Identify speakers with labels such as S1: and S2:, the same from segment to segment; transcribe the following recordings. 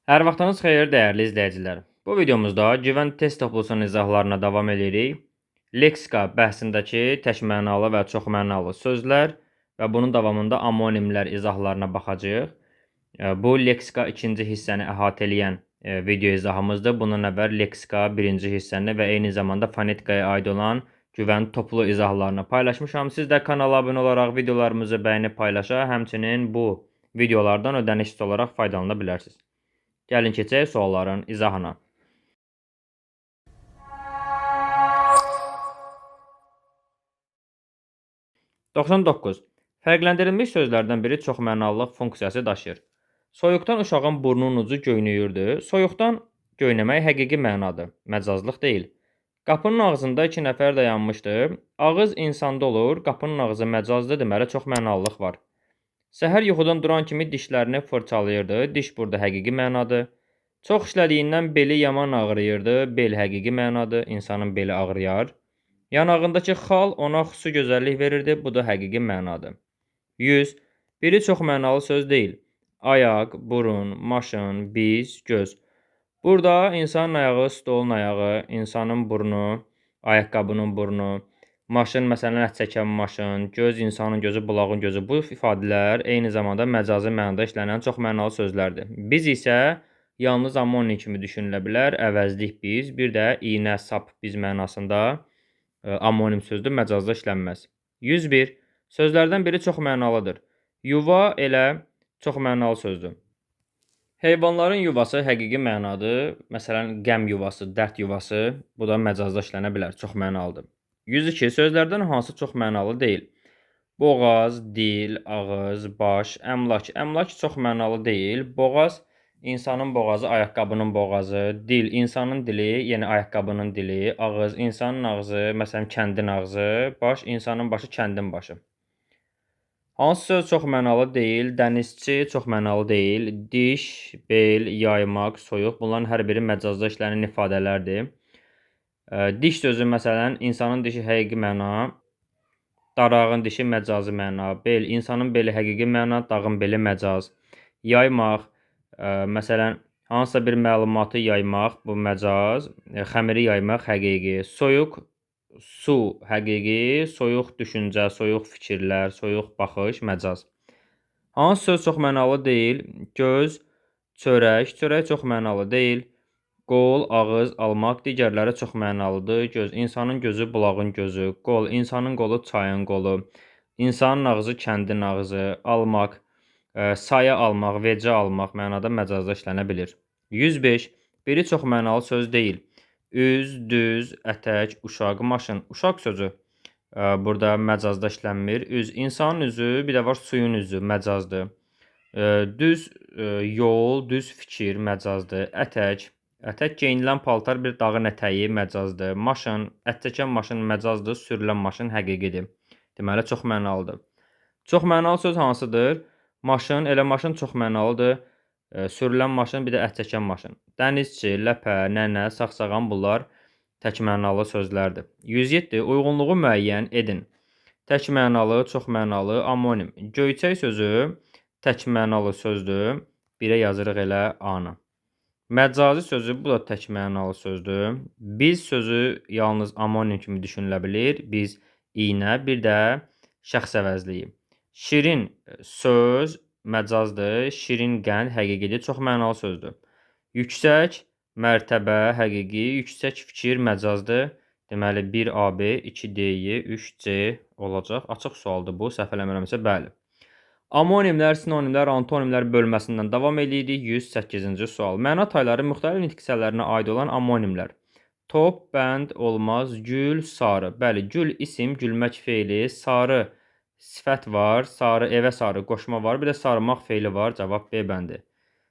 S1: Hər vaxtınız xeyir, dəyərli izləyicilər. Bu videomuzda güvən test toplusunun izahlarına davam edirik. Leksika bəhsindəki təkmənalı və çoxmənalı sözlər və bunun davamında amonimlər izahlarına baxacağıq. Bu leksika ikinci hissəni əhatə edən video izahımızdır. Bundan əvvəl leksika birinci hissəni və eyni zamanda fonetikaya aid olan güvən toplu izahlarını paylaşmışam. Siz də kanala abunə olaraq videolarımızı bəyənib paylaşa, həmçinin bu videolardan ödənişsiz olaraq faydalana bilərsiniz. Gəlin keçək sualların izahına. (99) Fərqləndirilmiş sözlərdən biri çoxmənalılıq funksiyası daşıyır. Soyuqdan uşağın burnunun ucu göynüyürdü. Soyuqdan göynəmək həqiqi mənadır, məcazlıq deyil. Qapının ağzında 2 nəfər dayanmışdı. Ağız insanda olur, qapının ağzı məcazdır, deməli çoxmənalılıq var. Səhər yuxudan duran kimi dişlərini fırçalayırdı. Diş burada həqiqi mənadır. Çox işlədiyindən beli yaman ağrıyırdı. Bel həqiqi mənadır. İnsanın beli ağrıyar. Yanağındakı xal ona xüsusi gözəllik verirdi. Bu da həqiqi mənadır. 100. Biri çoxmənalı söz deyil. Ayaq, burun, maşın, biz, göz. Burada insanın ayağı, stolun ayağı, insanın burnu, ayaqqabının burnu, maşın, məsələn, ət çəkən maşın, göz, insanın gözü, bulağın gözü. Bu ifadələr eyni zamanda məcazi mənada işlənən çoxmənalı sözlərdir. Biz isə yalnız amonim kimi düşünülə bilər, əvəzlik biz, bir də iynə, sap biz mənasında amonim sözdür, məcazda işlənməz. 101. Sözlərdən biri çoxmənalıdır. Yuva elə çoxmənalı sözdür. Heyvanların yuvası həqiqi mənadır. Məsələn, qəm yuvası, dərd yuvası, bu da məcazda işlənə bilər, çoxmənalıdır. 102. Sözlərdən hansı çoxmənalı deyil? Boğaz, dil, ağız, baş, əmlak. Əmlak çoxmənalı deyil. Boğaz, insanın boğazı, ayaqqabının boğazı. Dil, insanın dili, yəni ayaqqabının dili. Ağız, insanın ağzı, məsələn, kəndin ağzı. Baş, insanın başı, kəndin başı. Hansı söz çoxmənalı deyil? Dənizçi çoxmənalı deyil. Diş, bel, yaymaq, soyuq. Bunların hər biri məcazda işlənən ifadələrdir. Diş sözü, məsələn, insanın dişi həqiqi məna, darağın dişi məcazi məna. Bel, insanın beli həqiqi məna, dağın beli məcaz. Yaymaq, məsələn, hansısa bir məlumatı yaymaq, bu məcaz. Xəmiri yaymaq həqiqi. Soyuq, su həqiqi, soyuq düşüncə, soyuq fikirlər, soyuq baxış, məcaz. Hansı söz çoxmənalı deyil? Göz, çörək. Çörək çoxmənalı deyil. Qol, ağız, almaq, digərləri çoxmənalıdır. Göz, insanın gözü, bulağın gözü. Qol, insanın qolu, çayın qolu. İnsanın ağzı, kəndin ağzı. Almaq, saya almaq, vecə almaq mənada məcazda işlənə bilir. 105. Biri çoxmənalı söz deyil. Üz, düz, ətək, uşaq, maşın. Uşaq sözü burada məcazda işlənmir. Üz, insanın üzü, bir də var suyun üzü, məcazdır. Düz yol, düz fikir, məcazdır. Ətək, ətək geyinilən paltar, bir dağın ətəyi, məcazdır. Maşın, ət çəkən maşın məcazdır, sürülən maşın həqiqidir. Deməli, çoxmənalıdır. Çoxmənalı söz hansıdır? Maşın, elə maşın çoxmənalıdır. Sürülən maşın, bir də ət çəkən maşın. Dənizçi, ləpə, nənə, sağsağan bunlar təkmənalı sözlərdir. 107. Uyğunluğu müəyyən edin. Təkmənalı, çoxmənalı, amonim. Göyçək sözü təkmənalı sözdür. Birə yazırıq elə A-nı. Məcazi sözü, bu da təkmənalı sözdür. Biz sözü yalnız amonim kimi düşünülə bilir. Biz, iynə, bir də şəxs əvəzliyi. Şirin söz məcazdır. Şirin qənd həqiqidir, çoxmənalı sözdür. Yüksək, mərtəbə, həqiqi, yüksək fikir məcazdır. Deməli, 1 AB, 2 DY, 3 C olacaq. Açıq sualdır bu, səhv eləmirəmsə, bəli. Amonimlər, sinonimlər, antonimlər bölməsindən davam edirik. 108-ci sual. Məna tayları müxtəlif nitq hissələrinə aid olan amonimlər. Top, bənd, olmaz, gül, sarı. Bəli, gül isim, gülmək feili, sarı sifət var, sarı evə sarı qoşma var, bir də sarımaq feili var. Cavab B bəndi.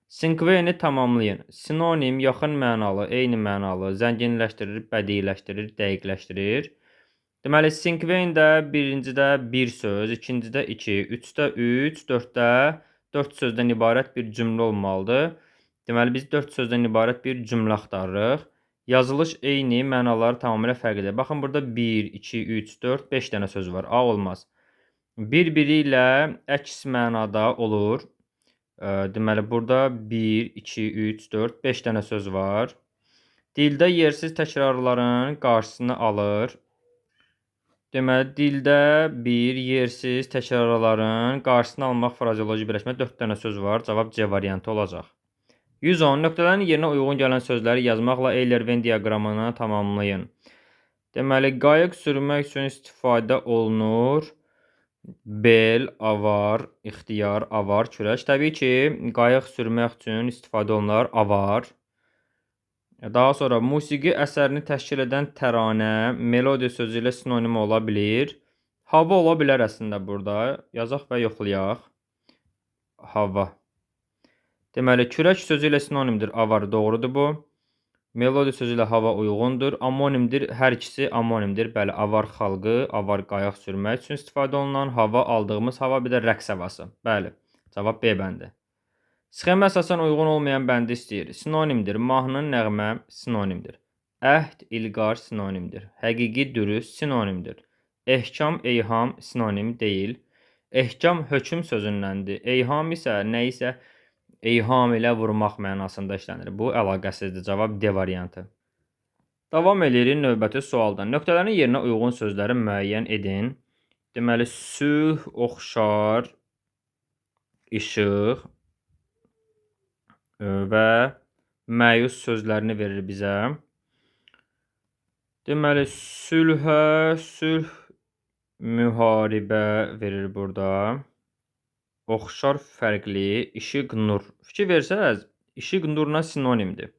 S1: Sinkveni tamamlayın. Sinonim, yaxın mənalı, eyni mənalı, zənginləşdirir, bədiləşdirir, dəqiqləşdirir. Deməli, sinkvendə birincidə bir söz, ikincidə 2, 3-də 3, 4-də 4 sözdən ibarət bir cümlə olmalıdır. Deməli, biz 4 sözdən ibarət bir cümlə axtarırıq. Yazılış eyni, mənaları tamamilə fərqlidir. Baxın, burada 1, 2, 3, 4, 5 dənə söz var. A olmaz. Bir-biri ilə əks mənada olur. Deməli, burada 1, 2, 3, 4, 5 dənə söz var. Dildə yersiz təkrarların qarşısını alır. Deməli, dildə bir yersiz təkrarların qarşısını almaq frazeoloji birləşmə 4 dənə söz var. Cavab C variantı olacaq. 110. Nöqtələrin yerinə uyğun gələn sözləri yazmaqla Eyler-Venn diaqramını tamamlayın. Deməli, qayıq sürmək üçün istifadə olunur. Bel, avar, ixtiyar, avar, kürək. Təbii ki, qayıq sürmək üçün istifadə olunar avar. Daha sonra musiqi əsərini təşkil edən təranə, melodiya sözü ilə sinonim ola bilir. Hava ola bilər əslində burada. Yazaq və yoxlayaq. Hava. Deməli, kürək sözü ilə sinonimdir. Avar, doğrudur bu. Melodiya sözü ilə hava uyğundur. Amonimdir. Hər ikisi amonimdir. Bəli, avar xalqı, avar qayıq sürmək üçün istifadə olunan hava, aldığımız hava, bir də rəqs havası. Bəli, cavab B bəndi. Sxemə əsasən uyğun olmayan bəndi istəyir. Sinonimdir. Mahnı, nəğmə sinonimdir. Əhd, ilqar sinonimdir. Həqiqi, dürüst sinonimdir. Ehkam, eyham sinonim deyil. Ehkam hökm sözündəndir. Eyham isə nə isə eyham ilə vurmaq mənasında işlənir. Bu əlaqəsizdir. Cavab D variantı. Davam edirik növbəti sualdan. Nöqtələrin yerinə uyğun sözləri müəyyən edin. Deməli, sülh, oxşar, işıq və məyus sözlərini verir bizə. Deməli, sülhə, sülh, müharibə verir burada. Oxşar, fərqli, işıq, nur. Fikir versəz, işıq nurla sinonimdir.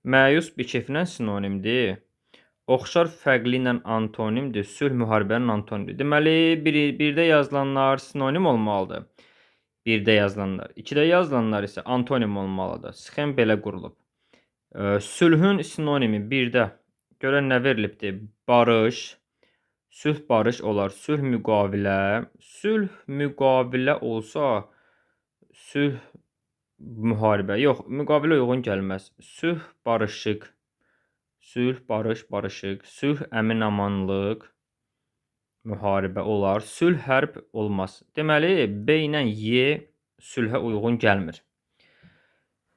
S1: Məyus bikeflə sinonimdir. Oxşar, fərqli ilə antonimdir. Sülh, müharibənin antonimdir. Deməli, birdə yazılanlar sinonim olmalıdır. Birdə yazılanlar. İkidə yazılanlar isə antonim olmalıdır. Sxem belə qurulub. Sülhün sinonimi birdə görən nə verilibdir? Barış. Sülh barış olar. Sülh müqavilə. Sülh müqavilə olsa sülh müharibə. Yox, müqavilə uyğun gəlməz. Sülh barışıq. Sülh barış barışıq. Sülh əmin amanlıq. Müharibə olar. Sülh hərb olmaz. Deməli, B ilə Y sülhə uyğun gəlmir.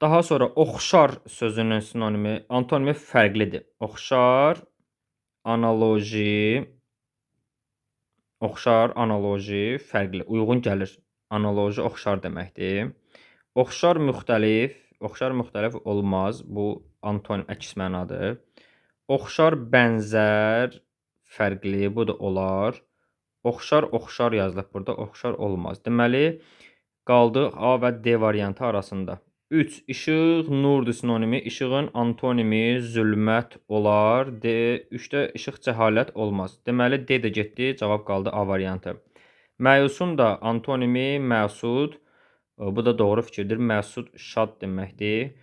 S1: Daha sonra oxşar sözünün sinonimi, antonimi fərqlidir. Oxşar, analoji, fərqli, uyğun gəlir. Analoji oxşar deməkdir. Oxşar müxtəlif olmaz. Bu antonim əks mənadır. Oxşar bənzər, fərqli, bu da olar. Oxşar yazılıb burada, oxşar olmaz. Deməli, qaldı A və D variantı arasında. 3. İşıq, nurdur sinonimi. İşığın antonimi zülmət olar. D. 3-də işıq cəhalət olmaz. Deməli, D də getdi, cavab qaldı A variantı. Məyusun da antonimi məsud. Bu da doğru fikirdir. Məsud şad deməkdir.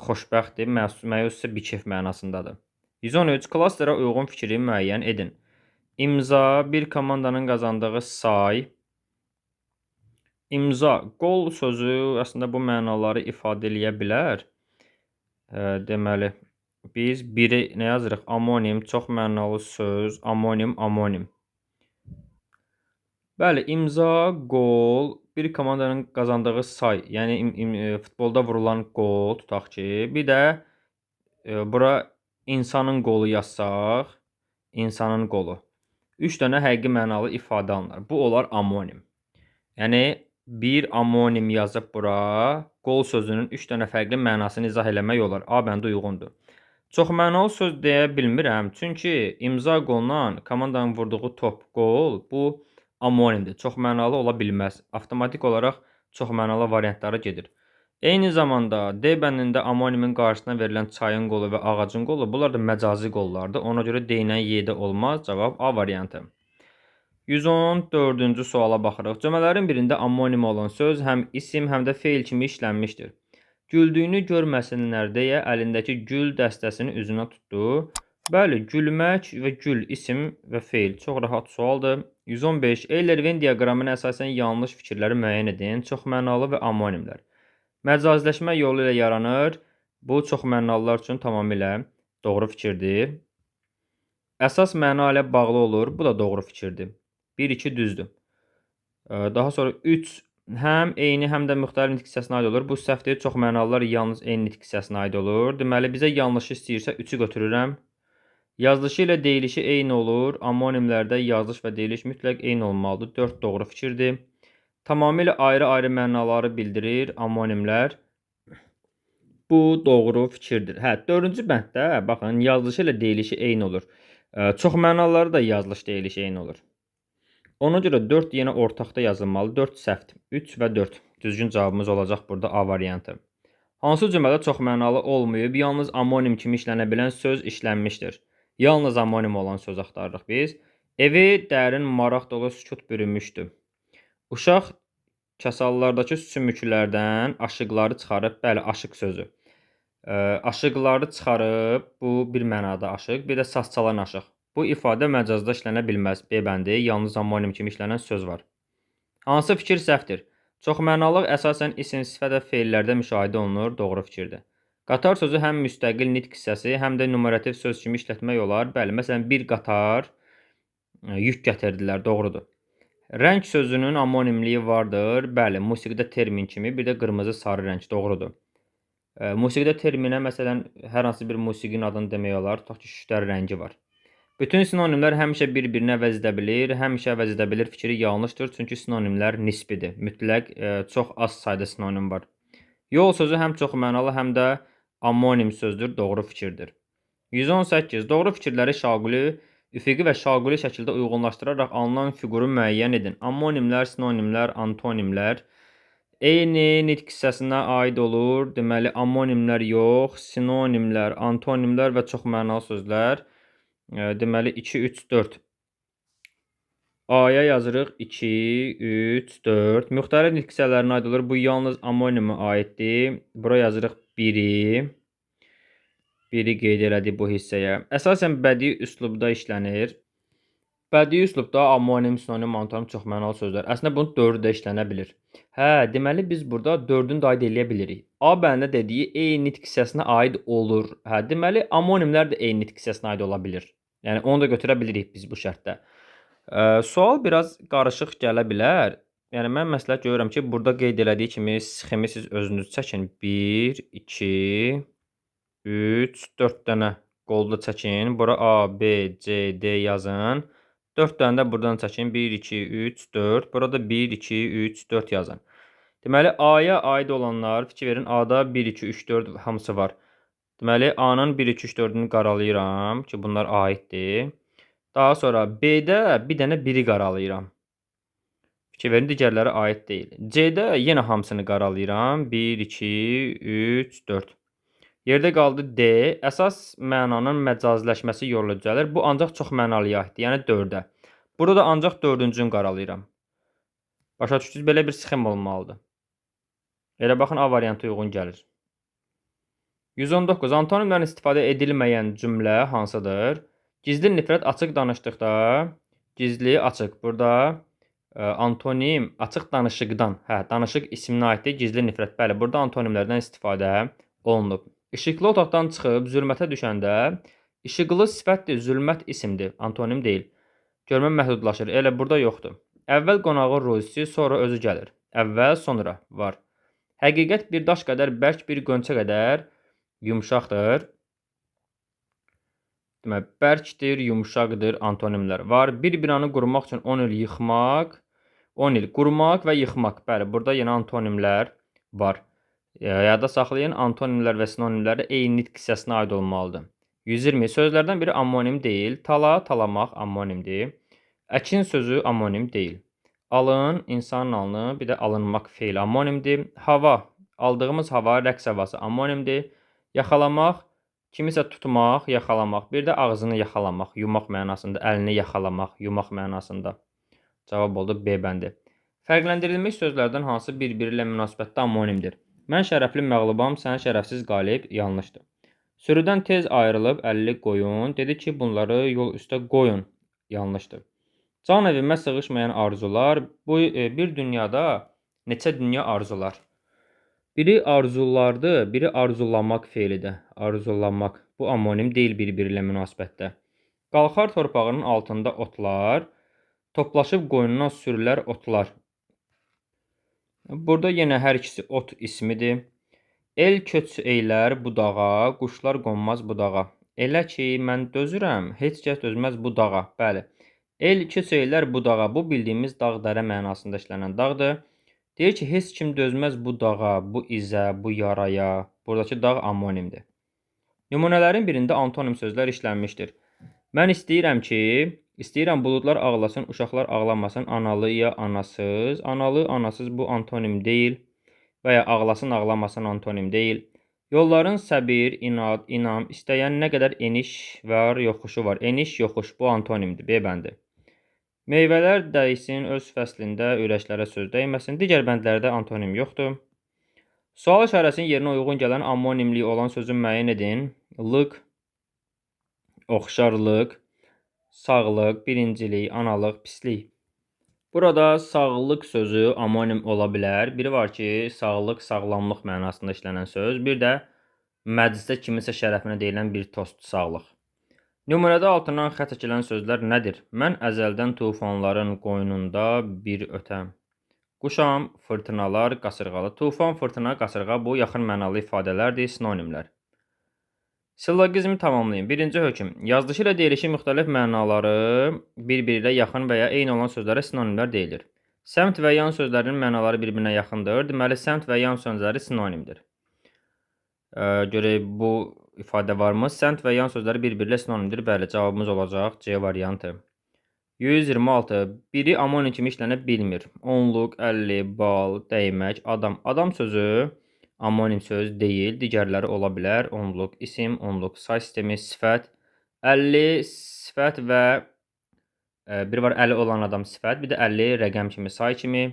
S1: Xoşbəxtdir. Məyus isə bikef mənasındadır. 113. Klasterə uyğun fikri müəyyən edin. İmza, bir komandanın qazandığı say. İmza, qol sözü əslində bu mənaları ifadə eləyə bilər. Deməli, biz biri nə yazırıq? Amonim, çox mənalı söz, amonim. Bəli, imza, qol, bir komandanın qazandığı say, yəni futbolda vurulan qol, tutaq ki, bir də bura insanın qolu yazsaq, insanın qolu. 3 dənə həqiqi mənalı ifadə alınır. Bu olar amonim. Yəni, bir amonim yazıb bura, qol sözünün 3 dənə fərqli mənasını izah eləmək olar. A bəndə uyğundur. Çox mənalı söz deyə bilmirəm. Çünki imza qolla komandanın vurduğu top, qol, bu amonimdir. Çox mənalı ola bilməz. Avtomatik olaraq çox mənalı variantlara gedir. Eyni zamanda D bəndində amonimin qarşısına verilən çayın qolu və ağacın qolu, bunlar da məcazi qollardır. Ona görə D ilə Y-də olmaz. Cavab A variantı. 114-cü suala baxırıq. Cümlələrin birində amonim olan söz həm isim, həm də feil kimi işlənmişdir. Güldüyünü görməsinlər deyə əlindəki gül dəstəsini üzünə tutdu. Bəli, gülmək və gül isim və feil. Çox rahat sualdır. 115. Eyler-Venn diaqramına əsasən yanlış fikirləri müəyyən edin. Çox mənalı və amonimlər. Məcaziləşmə yolu ilə yaranır. Bu, çox mənalılar üçün tamamilə doğru fikirdir. Əsas məna ilə bağlı olur. Bu da doğru fikirdir. 1-2 düzdür. Daha sonra 3 həm eyni, həm də müxtəlif nitq hissəsinə aid olur. Bu səhvdir. Çoxmənalılar yalnız eyni nitq hissəsinə aid olur. Deməli, bizə yanlışı istəyirsə 3-ü götürürəm. Yazılışı ilə deyilişi eyni olur. Amonimlərdə yazılış və deyiliş mütləq eyni olmalıdır. 4 doğru fikirdir. Tamamilə ayrı-ayrı mənaları bildirir amonimlər. Bu doğru fikirdir. Hə, 4-cü bənddə baxın, yazılışı ilə deyilişi eyni olur. Çoxmənalıları da yazılış, deyiliş eyni olur. Ona görə 4 yenə ortaqda yazılmalı. 4 səhvdir. 3 və 4. Düzgün cavabımız olacaq burada A variantı. Hansı cümlədə çoxmənalı olmayıb, yalnız amonim kimi işlənə bilən söz işlənmişdir? Yalnız amonim olan söz axtarırıq biz. Evi dərin maraq dolu sükut bürümüşdü. Uşaq kasallardakı sümüklərdən aşıqları çıxarıb, bəli, aşıq sözü. Aşıqları çıxarıb, bu bir mənada aşıq, bir də saz çalan aşıq. Bu ifadə məcazda işlənə bilməz. B bəndi, yalnız amonim kimi işlənən söz var. Hansı fikir səhvdir? Çoxmənalıq əsasən isim, sifət və feillərdə müşahidə olunur. Doğru fikirdir. Qatar sözü həm müstəqil nitq hissəsi, həm də numerativ söz kimi işlətmək olar. Bəli, məsələn, bir qatar yük gətirdilər. Doğrudur. Rəng sözünün amonimliyi vardır. Bəli, musiqidə termin kimi, bir də qırmızı, sarı rəng. Doğrudur. Musiqidə terminə, məsələn, hər hansı bir musiqinin adını demək olar. Tutaq ki, şüştər rəngi var. Bütün sinonimlər həmişə bir-birinə əvəz edə bilir. Həmişə əvəz edə bilir fikri yanlışdır. Çünki sinonimlər nisbidir. Mütləq çox az sayda sinonim var. Yol sözü həm çoxmənalı, həm də amonim sözdür. Doğru fikirdir. 118. Doğru fikirləri şaquli, üfüqi və şaquli şəkildə uyğunlaşdıraraq alınan fiquru müəyyən edin. Amonimlər, sinonimlər, antonimlər eyni nitq hissəsinə aid olur. Deməli, amonimlər yox, sinonimlər, antonimlər və çoxmənalı sözlər. Deməli, 2, 3, 4. A-ya yazırıq 2, 3, 4. Müxtəlif nitq hissələrinə aid olur. Bu yalnız amonimə aiddir. Bura yazırıq 1-i. 1-i qeyd elədik bu hissəyə. Əsasən bədii üslubda işlənir. Bədii üslubda amonim, sinonim, antonim, çoxmənalı sözlər. Əslində bunun 4-ü də işlənə bilir. Hə, deməli biz burada 4-ünü də aid eləyə bilirik. A bəndə dediyi eyni nitq hissəsinə aid olur. Hə, deməli amonimlər də eyni nitq hissəsinə aid ola bilir. Yəni onu da götürə bilirik biz bu şərtdə. Sual biraz qarışıq gələ bilər. Yəni mən məsləhət görürəm ki, burada qeyd elədiyi kimi sxemi siz özünüz çəkin. 1, 2, 3, 4 dənə qolda çəkin. Bura A, B, C, D yazın. 4 dənə də buradan çəkin. 1, 2, 3, 4. Burada 1, 2, 3, 4 yazın. Deməli, A-ya aid olanlar, fikir verin, A-da 1, 2, 3, 4 hamısı var. Deməli, A-nın 1, 2, 3, 4-ünü qaralayıram ki, bunlar aiddir. Daha sonra B-də bir dənə 1-i qaralayıram. Fikir verin, digərləri aid deyil. C-də yenə hamısını qaralayıram. 1, 2, 3, 4. Yerdə qaldı D. Əsas mənanın məcazləşməsi yolu düzəlir. Bu ancaq çox mənalıya aiddir, yəni 4-ə. Burada da ancaq 4-cünü qaralayıram. Başa düşdünüz, belə bir sxem olmalıdır. Elə baxın, A variantı uyğun gəlir. 119. Antonimlərin istifadə edilməyən cümlə hansıdır? Gizli nifrət açıq danışdıqda, gizli, açıq. Burada antonim açıq danışıqdan, danışıq isminə aiddir, gizli nifrət. Bəli, burada antonimlərdən istifadə olunub. İşıqlı otaqdan çıxıb zülmətə düşəndə, işıqlı sifətdir, zülmət isimdir, antonim deyil. Görmə məhdudlaşır, elə burada yoxdur. Əvvəl qonağın rozisi, sonra özü gəlir. Əvvəl, sonra var. Həqiqət bir daş qədər bərk, bir qönçə qədər yumşaqdır. Demək, bərkdir, yumşaqdır, antonimlər var. Bir binanı qurmaq üçün 10 il yıxmaq, 10 il qurmaq və yıxmaq. Bəli, burada yenə antonimlər var. Yadda saxlayın, antonimlər və sinonimlər eyni nitq hissəsinə aid olmalıdır. 120. Sözlərdən biri amonim deyil. Tala, talamaq amonimdir. Əkin sözü amonim deyil. Alın, insanın alını, bir də alınmaq feili amonimdir. Hava, aldığımız hava, rəqs havası amonimdir. Yaxalamaq, kimisə tutmaq, yaxalamaq. Bir də ağzını yaxalamaq, yumaq mənasında, əlini yaxalamaq, yumaq mənasında. Cavab oldu B bəndi. Fərqləndirilmiş sözlərdən hansı bir-biri ilə münasibətdə amonimdir? Mən şərəfli məğlubam, sən şərəfsiz qalib, yanlışdır. Sürüdən tez ayrılıb 50 qoyun, dedi ki, bunları yol üstə qoyun, yanlışdır. Can evimə sığışmayan arzular, bu bir dünyada neçə dünya arzular. Biri arzulardır, biri arzulamaq feilidir. Arzulamaq. Bu amonim deyil bir-biri ilə münasibətdə. Qalxar torpağının altında otlar, toplaşıb qoyundan sürülər otlar. Burada yenə hər ikisi ot ismidir. El köç eylər budağa, quşlar qonmaz budağa. Elə ki, mən dözürəm, heç kəs dözməz bu dağa. Bəli. El köç eylər budağa. Bu bildiyimiz dağ-dərə mənasında işlənən dağdır. Deyir ki, heç kim dözməz bu dağa, bu izə, bu yaraya. Buradakı dağ amonimdir. Nümunələrin birində antonim sözlər işlənmişdir. Mən istəyirəm buludlar ağlasın, uşaqlar ağlamasın, analı ya anasız. Analı, anasız bu antonim deyil və ya ağlasın, ağlamasın antonim deyil. Yolların səbir, inad, inam, istəyən nə qədər eniş var, yoxuşu var. Eniş, yoxuş bu antonimdir, B bəndi. Meyvələr dəysin öz fəslində, ürəklərə söz dəyməsin. Digər bəndlərdə antonim yoxdur. Sual işarəsinin yerinə uyğun gələn amonimli olan sözü müəyyən edin. Lıq, oxşarlıq, sağlıq, birincilik, analıq, pislik. Burada sağlıq sözü amonim ola bilər. Biri var ki, sağlıq, sağlamlıq mənasında işlənən söz. Bir də məclisdə kiminsə şərəfinə deyilən bir tost, sağlıq. Nümunədə altından xətt çəkilən sözlər nədir? Mən əzəldən tufanların qoynunda bir ötəm. Quşam, fırtınalar, qasırğalı. Tufan, fırtına, qasırğa bu yaxın mənalı ifadələrdir, sinonimlər. Sillogizmi tamamlayın. Birinci hökm. Yazdışı ilə deyilişi müxtəlif mənaları bir-biri ilə yaxın və ya eyni olan sözlərə sinonimlər deyilir. Səmt və yan sözlərinin mənaları bir-birinə yaxındır. Deməli, səmt və yan sözləri sinonimdir. Görək, bu ifadə varmı? Səmt və yan sözləri bir-biri ilə sinonimdir. Bəli, cavabımız olacaq C variantı. 126. Biri amonim kimi işlənə bilmir. Onluq, 50, bal, dəymək, adam. Adam sözü amonim söz deyil. Digərləri ola bilər. Onluq, isim, onluq, say sistemi, sifət. 50 sifət və bir var 50 olan adam sifət. Bir də 50 rəqəm kimi, say kimi.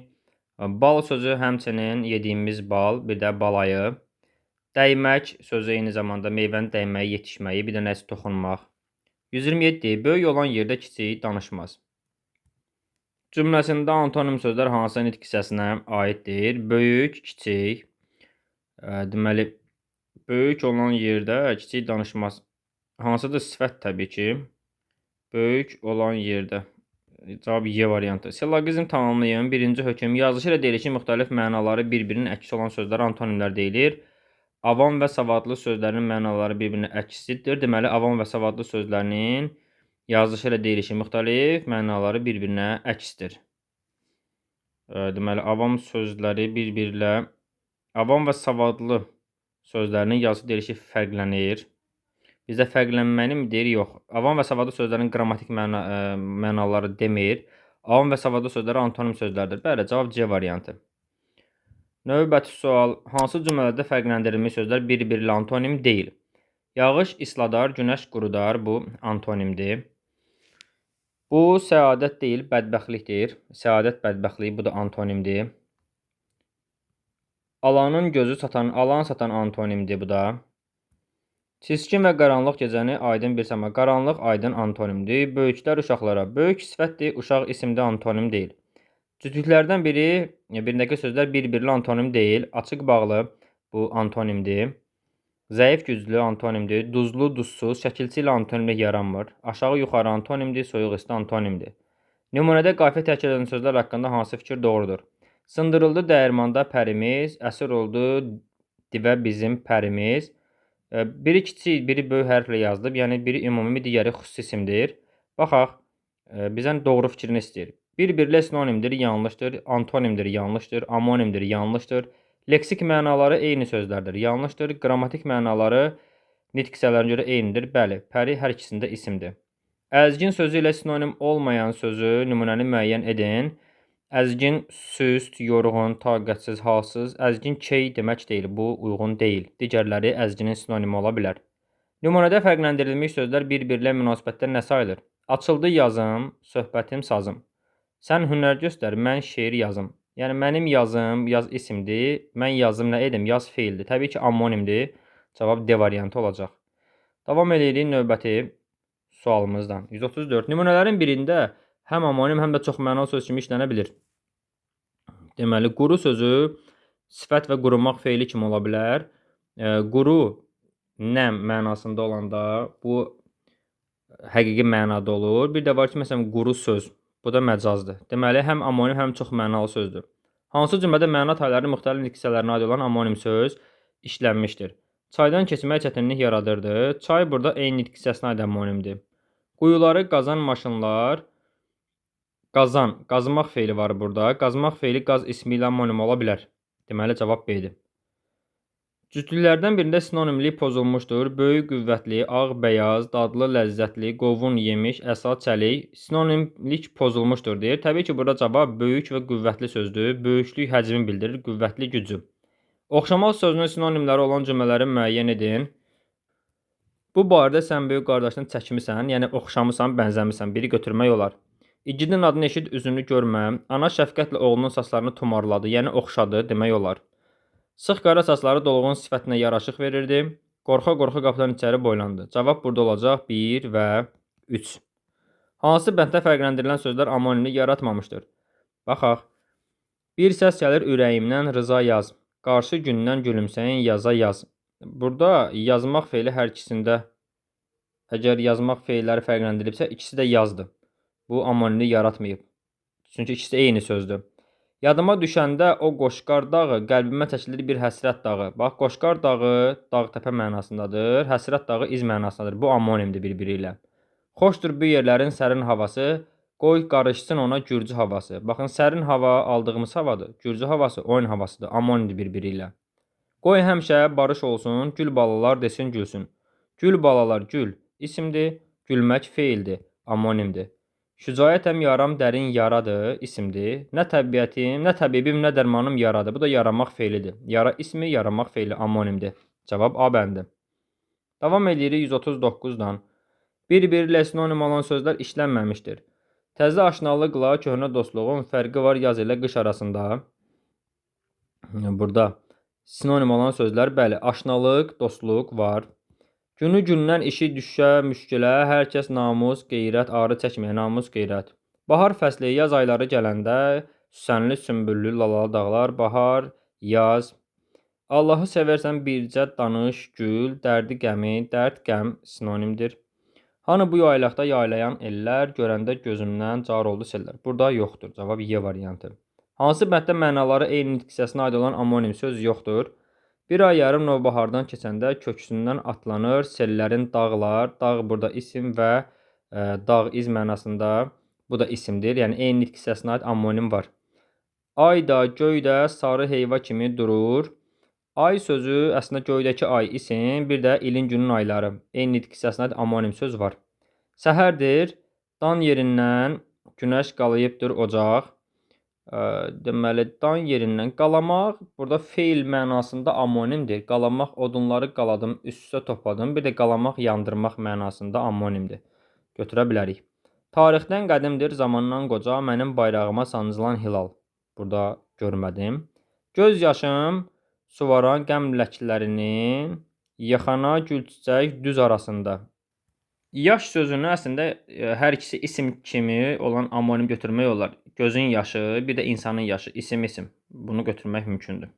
S1: Bal sözü həmçinin yediyimiz bal. Bir də balayı. Dəymək sözü eyni zamanda meyvənin dəyməyi, yetişməyi. Bir də nəsə toxunmaq. 127. Böyük olan yerdə kiçik danışmaz. Cümləsində antonim sözlər hansı nitq hissəsinə aiddir? Böyük, kiçik. Deməli, böyük olan yerdə kiçik danışmaz. Hansıdır? Sifət təbii ki. Böyük olan yerdə. Cavab Y variantı. Sillogizm tamamlayın. Birinci hökm. Yazışı ilə deyilişi müxtəlif mənaları bir-birinin əksi olan sözlər antonimlər deyilir. Avam və savadlı sözlərinin mənaları bir-birinə əksizdir. Deməli, avam və savadlı sözlərinin yazışı ilə deyilişi müxtəlif, mənaları bir-birinə əksdir. Deməli, avam sözləri bir-birlə, avam və savadlı sözlərinin yazışı deyilişi fərqlənir. Bizdə fərqlənməni mi deyir? Yox. Avam və savadlı sözlərin qrammatik mənaları demir. Avam və savadlı sözlər antonim sözlərdir. Bəli, cavab C variantı. Növbəti sual. Hansı cümlələrdə fərqləndirilmiş sözlər bir-biri ilə antonim deyil? Yağış isladar, günəş qurudar. Bu antonimdir. Bu səadət deyil, bədbəxtlikdir. Səadət, bədbəxtlik. Bu da antonimdir. Alanın gözü satan, alan satan antonimdir bu da. Çiskin və qaranlıq gecəni aydın bir səma. Qaranlıq, aydın antonimdir. Böyüklər uşaqlara. Böyük sifətdir, uşaq isimdə antonim deyil. Cütlüklərdən birindəki sözlər bir-birli antonim deyil. Açıq, bağlı bu antonimdir. Zəif, güclü antonimdir. Duzlu, duzsuz, şəkilçi ilə antonimlik yaranmır. Aşağı, yuxarı antonimdir. Soyuq, isti antonimdir. Nümunədə qafiyə təşkil edən sözlər haqqında hansı fikir doğrudur? Sındırıldı dəyirmanda pərimiz, əsir oldu divə bizim pərimiz. Biri kiçik, biri böyük hərflə yazılıb. Yəni, biri ümumi, digəri xüsusi isimdir. Baxaq, bizdən doğru fikrini istəyir. Bir-birlə sinonimdir, yanlışdır. Antonimdir, yanlışdır. Amonimdir, yanlışdır. Leksik mənaları eyni sözlərdir, yanlışdır. Qrammatik mənaları nitq hissələrinə görə eynidir. Bəli, pəri hər ikisində isimdir. Əzgin sözü ilə sinonim olmayan sözü nümunəni müəyyən edin. Əzgin süst, yorğun, taqətsiz, halsız. Əzgin key demək deyil, bu uyğun deyil. Digərləri əzginin sinonimi ola bilər. Nümunədə fərqləndirilmiş sözlər bir-birlə münasibətdə nə sayılır? Açıldı yazım, söhbətim sazım. Sən hünər göstər, mən şeir yazım. Yəni, mənim yazım, yaz isimdir. Mən yazım nə edim? Yaz feildir. Təbii ki, amonimdir. Cavab D variantı olacaq. Davam edirik növbəti sualımızdan. 134. Nümunələrin birində həm amonim, həm də çoxmənalı söz kimi işlənə bilir. Deməli, quru sözü sifət və qurumaq feili kimi ola bilər. Quru, nəm mənasında olanda bu həqiqi mənada olur. Bir də var ki, məsələn, quru söz. Bu da məcazdır. Deməli, həm amonim, həm çoxmənalı sözdür. Hansı cümlədə məna taylarının müxtəlif hissələrinə aid olan amonim söz işlənmişdir? Çaydan keçmək çətinlik yaradırdı. Çay burada eyni nitq hissəsinə aid amonimdir. Quyuları qazan maşınlar. Qazan, qazmaq feili var burada. Qazmaq feili qaz ismi ilə amonim ola bilər. Deməli cavab B-dir. Cütlüklərdən birində sinonimlik pozulmuşdur. Böyük, qüvvətli, ağ, bəyaz, dadlı, ləzzətli, qovun, yemiş, əsa, çəlik. Sinonimlik pozulmuşdur deyir. Təbii ki, burada cavab böyük və qüvvətli sözdür. Böyüklük həcmi bildirir, qüvvətli gücü. Oxşamaq sözünün sinonimləri olan cümlələri müəyyən edin. Bu barədə sən böyük qardaşını çəkmisən, yəni oxşamısan, bənzəmisən. Biri götürmək olar. İgidin adını eşit, üzünü görmə. Ana şəfqətlə oğlunun saçlarını tumarladı, yəni oxşadı demək olar. Sıx qara saçları dolğun sifətinə yaraşıq verirdi. Qorxa-qorxa qapıdan içəri boylandı. Cavab burada olacaq 1 və 3. Hansı bənddə fərqləndirilən sözlər amonimlik yaratmamışdır? Baxaq. Bir səs gəlir ürəyimdən, rıza yaz. Qarşı gündən gülümsəyin, yaza yaz. Burada yazmaq feili hər ikisində. Əgər yazmaq feilləri fərqləndirilibsə, ikisi də yazdır. Bu amonimlik yaratmayıb. Çünki ikisi eyni sözdür. Yadıma düşəndə o Qoşqar dağı qəlbimə çəkilir bir həsrət dağı. Bax, Qoşqar dağı dağ-təpə mənasındadır, həsrət dağı iz mənasındadır. Bu amonimdir bir-biri ilə. Xoşdur bu yerlərin sərin havası, qoy qarışsın ona gürcü havası. Baxın, sərin hava aldığımız havadır, gürcü havası oyun havasıdır, amonimdir bir-biri ilə. Qoy həmişə barış olsun, gül balalar desin gülsün. Gül balalar gül isimdir, gülmək feildir, amonimdir. Şücaətəm yaram dərin yaradır, isimdir. Nə təbiətim, nə təbibim, nə dərmanım yaradır. Bu da yaramaq feilidir. Yara ismi, yaramaq feili amonimdir. Cavab A bəndi. Davam edirik 139-dan. Bir-biri ilə sinonim olan sözlər işlənməmişdir. Təzə aşnalıqla köhnə dostluğun fərqi var yaz ilə qış arasında. Burada sinonim olan sözlər, bəli, aşnalıq, dostluq var. Günü gündən işi düşə müşkilə, hər kəs namus, qeyrət, ağrı çəkməyə, namus, qeyrət. Bahar fəsli, yaz ayları gələndə, süsənli, sümbüllü, lalalı dağlar, bahar, yaz. Allahı sevərsən bircə danış, gül, dərdi qəmi, dərd qəm sinonimdir. Hani bu yaylaqda yaylayan ellər, görəndə gözümdən car oldu sellər. Burada yoxdur, cavab Y variantı. Hansı bənddə mənaları eyni nitq hissəsinə aid olan amonim söz yoxdur? Bir ay yarım novbahardan keçəndə köksündən atlanır sellərin dağlar. Dağ burada isim və dağ iz mənasında. Bu da isimdir. Yəni eyni nitq hissəsinə aid amonim var. Ay da göydə sarı heyva kimi durur. Ay sözü əslində göydəki ay isim, bir də ilin günün ayları. Eyni nitq hissəsinə aid amonim söz var. Səhərdir, dan yerindən günəş qalayıbdır ocaq. Deməli, dan yerindən qalamaq, burada feil mənasında amonimdir. Qalamaq, odunları qaladım, üst-üstə topladım. Bir də qalamaq, yandırmaq mənasında amonimdir. Götürə bilərik. Tarixdən qədimdir, zamandan qoca, mənim bayrağıma sancılan hilal. Burada görmədim. Göz yaşım, suvaran qəm ləklərinin, yaxana gül çiçək düz arasında. Yaş sözünü əslində hər ikisi isim kimi olan amonim götürmək olar. Gözün yaşı, bir də insanın yaşı, isim. Bunu götürmək mümkündür.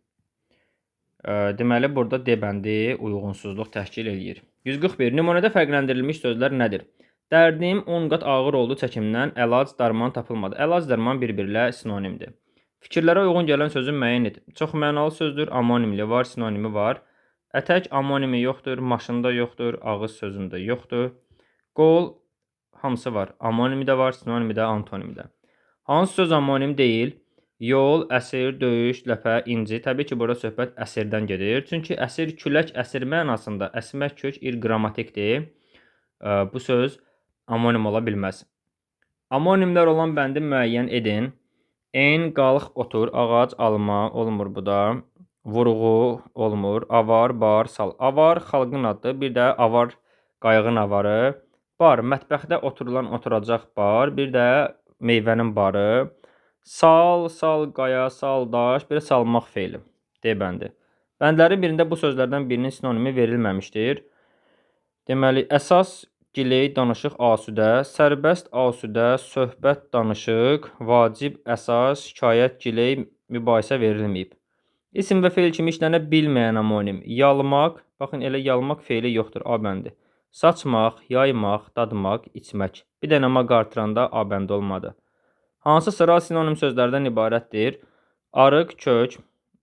S1: Deməli, burada D bəndi uyğunsuzluq təşkil eləyir. 141. Nümunədə fərqləndirilmiş sözlər nədir? Dərdim 10 qat ağır oldu çəkimdən, əlac, dərman tapılmadı. Əlac, dərman bir-birilə sinonimdir. Fikirlərə uyğun gələn sözü müəyyən et. Çox mənalı sözdür, amonimli var, sinonimi var. Ətək amonimi yoxdur, maşında yoxdur, ağız sözündə yoxdur. Qol hamısı var. Amonimi də var, sinonimi də, antonimi də. Hansı söz amonim deyil? Yol, əsir, döyüş, ləpə, inci. Təbii ki, burada söhbət əsirdən gedir. Çünki əsir, külək, əsir mənasında əsmək kök irqrammatikdir. Bu söz amonim ola bilməz. Amonimlər olan bəndi müəyyən edin. En, qalx, otur, ağac, alma, olmur bu da. Vurğu, olmur. Avar, bar, sal. Avar xalqın adı, bir də avar qayığın avarı. Bar, mətbəxdə oturulan oturacaq bar, bir də meyvənin barı. Sal, sal, qaya, sal, daş, bir də salmaq feili. D bəndi. Bəndlərin birində bu sözlərdən birinin sinonimi verilməmişdir. Deməli, əsas, giley, danışıq, asudə, sərbəst, asudə, söhbət, danışıq, vacib, əsas, şikayət, giley, mübahisə verilməyib. İsim və feil kimi işlənə bilməyən amonim. Yalmaq, baxın elə yalmaq feili yoxdur, A bəndi. Saçmaq, yaymaq, dadmaq, içmək. Bir dənə maq artıranda A bəndi olmadı. Hansı sıra sinonim sözlərdən ibarətdir? Arıq, kök.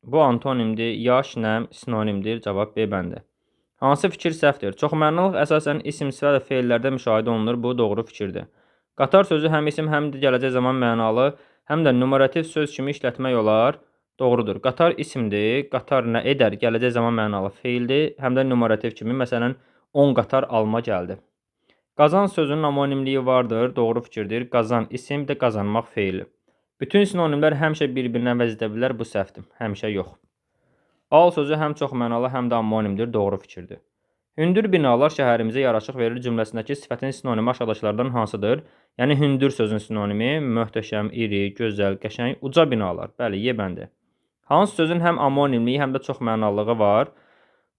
S1: Bu antonimdir. Yaş, nəm sinonimdir. Cavab B bəndi. Hansı fikir səhvdir? Çoxmənalılıq əsasən isim, sifət və feillərdə müşahidə olunur. Bu doğru fikirdir. Qatar sözü həm isim, həm də gələcək zaman mənalı, həm də numerativ söz kimi işlətmək olar. Doğrudur. Qatar isimdir. Qatar nə edər? Gələcək zaman mənalı feildir. Həm də numerativ kimi. Məsələn, 10 qatar alma gəldi. Qazan sözünün amonimliyi vardır. Doğru fikirdir. Qazan isim də qazanmaq feili. Bütün sinonimlər həmişə bir-birinə əvəz edə bilər. Bu səhvdir. Həmişə yox. Al sözü həm çoxmənalı, həm də amonimdir. Doğru fikirdir. Hündür binalar şəhərimizə yaraşıq verir cümləsindəki sifətin sinonimi aşağıdakılardan hansıdır? Yəni hündür sözün sinonimi möhtəşəm, iri, gözəl, qəşəng, uca binalar. Bəli, Y bəndi. Hansı sözün həm amonimliyi, həm də çoxmənalığı var?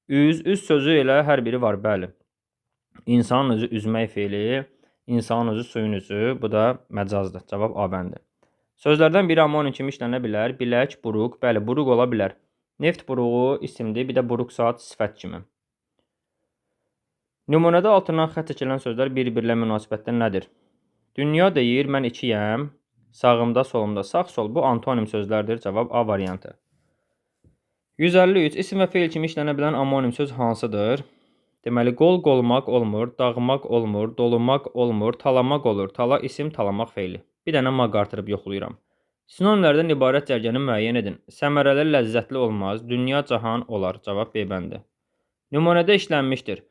S1: Üz sözü ilə hər biri var. Bəli. İnsanın özü üzmək feili, insanın özü suyun üzü. Bu da məcazdır. Cavab A bəndi. Sözlərdən biri amonim kimi işlənə bilər. Bilək, buruq. Bəli, buruq ola bilər. Neft buruğu isimdir. Bir də buruq saat sifət kimi. Nümunədə altından xətt çəkilən sözlər bir-birlə münasibətdə nədir? Dünya deyir, mən ikiyəm. Sağımda, solumda. Sağ, sol. Bu antonim sözlərdir. Cavab A variantı. 153. İsim və feil kimi işlənə bilən amonim söz hansıdır? Deməli, qol qolmaq olmur, dağmaq olmur, dolumaq olmur, talamaq olur. Tala isim, talamaq feili. Bir dənə maq artırıb yoxlayıram. Sinonimlərdən ibarət cərgəni müəyyən edin. Səmərəli ləzzətli olmaz, dünya cahan olar. Cavab B bəndi. Nümunədə işlənmişdir.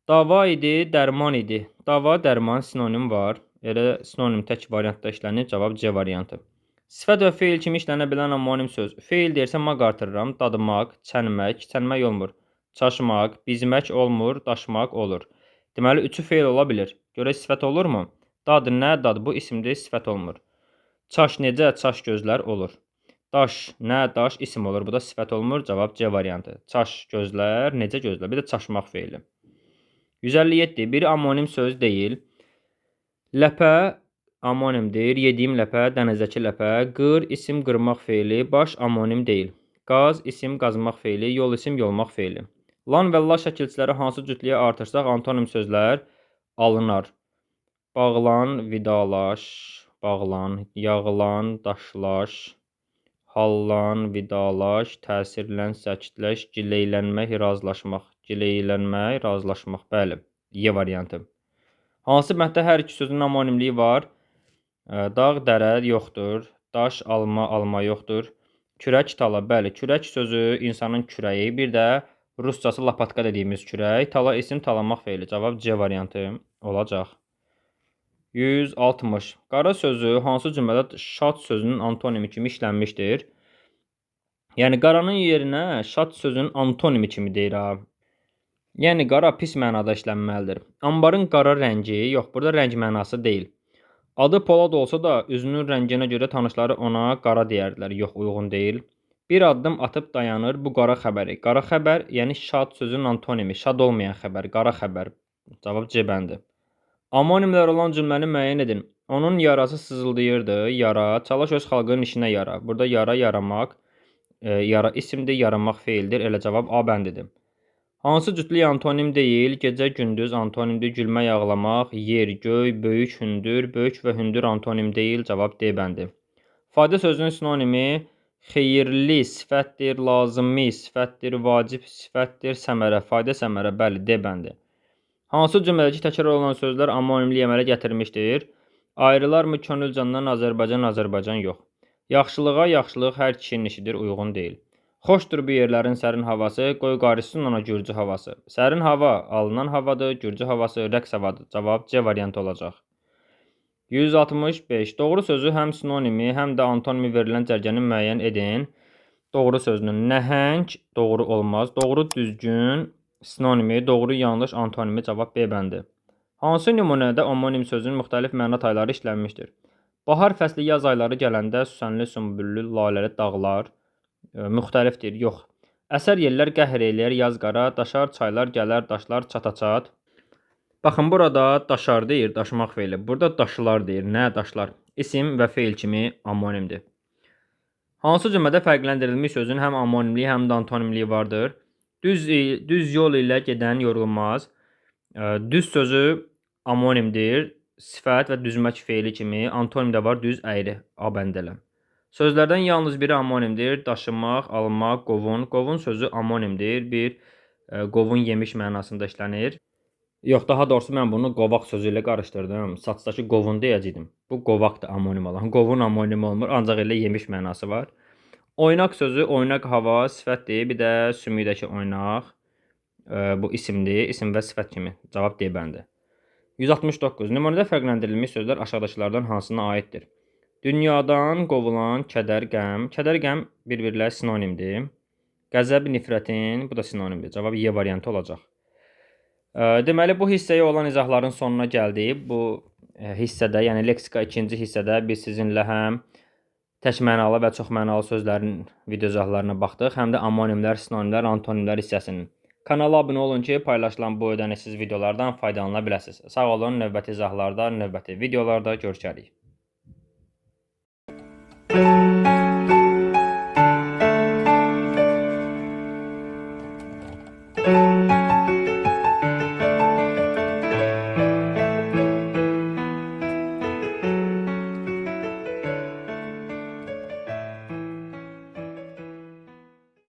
S1: Dava idi, dərman idi. Dava, dərman sinonim var. Elə sinonim tək variantda işlənir. Cavab C variantı. Sifət və feil kimi işlənə bilən amonim söz. Feil deyirsə maq artırıram. Dadımaq, çənmək olmur. Çaşmaq, bizmək olmur, daşmaq olur. Deməli, üçü feil ola bilir. Görək sifət olurmu? Dad, nə dad? Bu isimdir, sifət olmur. Çaş necə? Çaş gözlər olur. Daş, nə daş? İsim olur. Bu da sifət olmur. Cavab C variantı. Çaş gözlər, necə gözlər? Bir də çaşmaq feili. 157. Biri amonim söz deyil. Ləpə amonimdir. Yediyim ləpə, dənizdəki ləpə. Qır, isim qırmaq feili. Baş amonim deyil. Qaz, isim qazmaq feili. Yol, isim yolmaq feili. Lan və la şəkilçiləri hansı cütlüyə artırsaq antonim sözlər alınar. Bağlan, vidalaş, bağlan, yağlan, daşlaş, hallan, vidalaş, təsirlən, səkitləş, gileylənmək, razılaşmaq. Gileylənmək, razılaşmaq. Bəli, Y variantı. Hansı mətdə hər iki sözün amonimliyi var? Dağ, dərə yoxdur. Daş, alma, alma yoxdur. Kürək, tala. Bəli, kürək sözü insanın kürəyi. Bir də ruscası lapatka dediyimiz kürək. Tala isim, talamaq feili. Cavab C variantı olacaq. 160. Qara sözü hansı cümlədə şad sözünün antonimi kimi işlənmişdir? Yəni, qaranın yerinə şad sözünün antonimi kimi deyir. Yəni, qara pis mənada işlənməlidir. Ambarın qara rəngi, yox, burada rəng mənası deyil. Adı Polad olsa da, üzünün rənginə görə tanışları ona qara deyərdilər. Yox, uyğun deyil. Bir addım atıb dayanır bu qara xəbəri. Qara xəbər, yəni şad sözünün antonimi. Şad olmayan xəbər, qara xəbər. Cavab C bəndi. Amonimlər olan cümləni müəyyən edin. Onun yarası sızıldayırdı. Yara, çalış öz xalqının işinə yara. Burada yara, yaramaq. Yara isimdir, yaramaq feildir. Elə cavab A bəndidir. Hansı cütlük antonim deyil? Gecə, gündüz antonimdir. Gülmək, ağlamaq. Yer, göy, böyük, hündür. Böyük və hündür antonim deyil. Cavab D bəndi. Fayda sözünün sinonimi xeyirli sifətdir, lazımi sifətdir, vacib sifətdir, səmərə, fayda səmərə, bəli, D bəndi. Hansı cümlədəki təkrar olan sözlər amonimli əmələ gətirmişdir? Ayrılarmı könül candan Azərbaycan, Azərbaycan yox. Yaxşılığa yaxşılıq hər kişinin işidir, uyğun deyil. Xoşdur bu yerlərin sərin havası, qoy qarışsın ona gürcü havası. Sərin hava alınan havadır, gürcü havası rəqs havadır. Cavab C variantı olacaq. 165. Doğru sözü həm sinonimi, həm də antonimi verilən cərgəni müəyyən edin. Doğru sözünün nəhəng, doğru olmaz. Doğru, düzgün, sinonimi, doğru, yanlış, antonimi. Cavab B bəndi. Hansı nümunədə amonim sözünün müxtəlif məna tayları işlənmişdir? Bahar fəsli, yaz ayları gələndə süsənli, sümbüllü, laləli dağlar müxtəlifdir. Yox. Əsər yellər qəhr eləyər, yaz qara, daşar çaylar, gələr daşlar, çata-çat. Baxın, burada daşar deyir, daşımaq feili. Burada daşılar deyir. Nə daşlar? İsim və feil kimi amonimdir. Hansı cümlədə fərqləndirilmiş sözün həm amonimliyi, həm də antonimliyi vardır? Düz yol ilə gedən yorulmaz. Düz sözü amonimdir. Sifət və düzmək feili kimi. Antonimdə var düz, əyri. A bəndələ. Sözlərdən yalnız biri amonimdir. Daşımaq, almaq, qovun. Qovun sözü amonimdir. Bir qovun yemiş mənasında işlənir. Yox, daha doğrusu mən bunu qovaq sözü ilə qarışdırdım. Saçdakı qovun deyəcəydim. Bu qovaqdır amonim olan. Qovun amonim olmur, ancaq elə yemiş mənası var. Oynaq sözü oynaq hava sifətdir. Bir də sümükdəki oynaq bu isimdir. İsim və sifət kimi cavab D bəndi. 169. Nümunədə fərqləndirilmiş sözlər aşağıdakılardan hansına aiddir? Dünyadan qovulan kədər, qəm. Kədər, qəm bir-birlə sinonimdir. Qəzəb, nifrətin, bu da sinonimdir. Cavab Y variantı olacaq. Deməli, bu hissəyə olan izahların sonuna gəldik. Bu hissədə, yəni leksika 2-ci hissədə biz sizinlə həm tək mənalı və çox mənalı sözlərin video izahlarına baxdıq, həm də amonimlər, sinonimlər, antonimlər hissəsinin. Kanala abunə olun ki, paylaşılan bu ödənişsiz videolardan faydalana biləsiniz. Sağ olun, növbəti izahlarda, növbəti videolarda görüşərik. Thank you.